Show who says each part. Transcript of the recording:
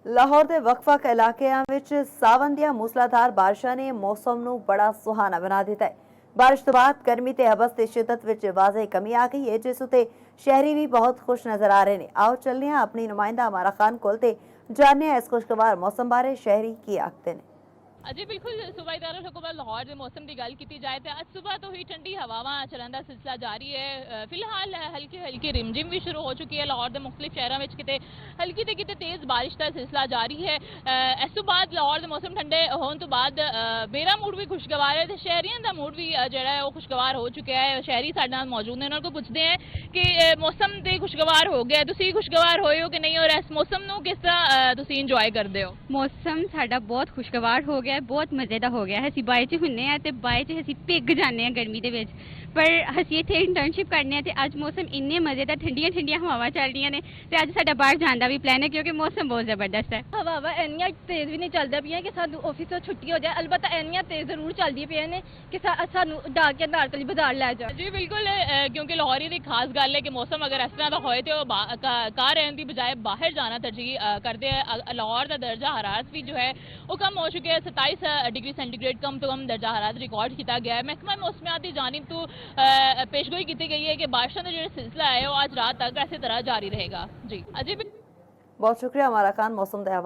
Speaker 1: ਲਾਹੌਰ ਦੇ ਵੱਖ-ਵੱਖ ਇਲਾਕਿਆਂ ਵਿੱਚ ਸਾਵਣ ਦੀਆਂ ਮੂਸਲਾਧਾਰ ਬਾਰਿਸ਼ਾਂ ਨੇ ਮੌਸਮ ਨੂੰ ਬੜਾ ਸੁਹਾਣਾ ਬਣਾ ਦਿੱਤਾ ਹੈ। ਬਾਰਿਸ਼ ਤੋਂ ਬਾਅਦ ਗਰਮੀ ਤੇ ਹਵਸ ਦੀ ਸ਼ਿੱਦਤ ਵਿੱਚ ਵਾਜ਼ੇਹ ਕਮੀ ਆ ਗਈ ਹੈ, ਜਿਸ ਉਤੇ ਸ਼ਹਿਰੀ ਵੀ ਬਹੁਤ ਖੁਸ਼ ਨਜ਼ਰ ਆ ਰਹੇ ਨੇ। ਆਓ ਚੱਲਦੇ ਹਾਂ ਆਪਣੀ ਨੁਮਾਇੰਦਾ ਅਮਾਰਾ ਖਾਨ ਕੋਲ ਤੇ ਜਾਣਦੇ ਹਾਂ ਇਸ ਖੁਸ਼ਗਵਾਰ ਮੌਸਮ ਬਾਰੇ ਸ਼ਹਿਰੀ ਕੀ ਆਖਦੇ ਨੇ।
Speaker 2: अजी बिल्कुल सूबाई दारुल हुकूमत लाहौर के मौसम की गल की जाए तो अज सुबह तो ही ठंडी हवावां चलन का सिलसिला जारी है। फिलहाल हल्की हल्की रिमझिम भी शुरू हो चुकी है। लाहौर के मुख्तलिफ शहरों में किते हल्की तो किते तेज़ बारिश का सिलसिला जारी है। इस तो बाद लाहौर के मौसम ठंडे होने तो बाद मेरा मूड भी खुशगवार है तो शहरियों का मूड भी जोड़ा है वो खुशगवार हो चुका है। शहरी साडे नाल मौजूद ने, उन्होंने पूछते हैं कि मौसम तो खुशगवार हो गया, तुसीं खुशगवार होए हो कि नहीं, और इस मौसम को किस तरह तुसीं इंजॉय करते हो?
Speaker 3: मौसम साडा बहुत खुशगवार हो गया है, बहुत मजे का हो गया है। ਅਸੀਂ ਬਾਈ ਚ ਹੁੰਨੇ ਆ ਤੇ ਬਾਈ ਚ ਅਸੀਂ ਭਿੱਗ ਜਾਂਦੇ ਆ ਗਰਮੀ ਦੇ ਵਿੱਚ, ਪਰ ਅਸੀਂ ਇੱਥੇ ਇੰਟਰਨਸ਼ਿਪ ਕਰਨੇ ਆ ਤੇ ਅੱਜ ਮੌਸਮ ਇੰਨੇ ਮਜ਼ੇ ਦਾ, ਠੰਡੀਆਂ ਠੰਡੀਆਂ ਹਵਾਵਾਂ ਚੱਲ ਰਹੀਆਂ ਨੇ ਤੇ ਅੱਜ ਸਾਡਾ ਬਾਹਰ ਜਾਣ ਦਾ ਵੀ ਪਲਾਨ ਹੈ ਕਿਉਂਕਿ ਮੌਸਮ ਬਹੁਤ ਜ਼ਬਰਦਸਤ ਹੈ।
Speaker 4: ਹਵਾਵਾਂ ਇੰਨੀਆਂ ਤੇਜ਼ ਵੀ ਨਹੀਂ ਚੱਲਦੀਆਂ ਪਈਆਂ ਕਿ ਸਾਨੂੰ ਆਫਿਸ ਤੋਂ ਛੁੱਟੀ ਹੋ ਜਾਏ, ਅਲਬત્ਤਾ ਇੰਨੀਆਂ ਤੇਜ਼ ਜ਼ਰੂਰ ਚੱਲਦੀਆਂ ਪਈਆਂ ਨੇ ਕਿ ਸਾਨੂੰ ਡਾਕ ਕੇ ਨਾਰਕਲੀ ਬਾਜ਼ਾਰ ਲੈ ਜਾ।
Speaker 2: जी बिल्कुल, क्योंकि लाहौरी की खास गल है कि मौसम अगर इस तरह का होए तो घर रहने की बजाय बाहर जाना तरजीह करते हैं। लाहौर का दर्जा हरारत भी जो है वो कम हो चुके हैं। 27 डिग्री सेंटीग्रेड कम तो कम दर्जा हरारत रिकॉर्ड किया गया है। महकमा मौसमियात की जानिब तो पेशगोई की गई है कि बारिशों का जो सिलसिला है वो आज रात तक इसी तरह जारी रहेगा। जी अजी
Speaker 1: बहुत शुक्रिया अमारा खान मौसम के हवाले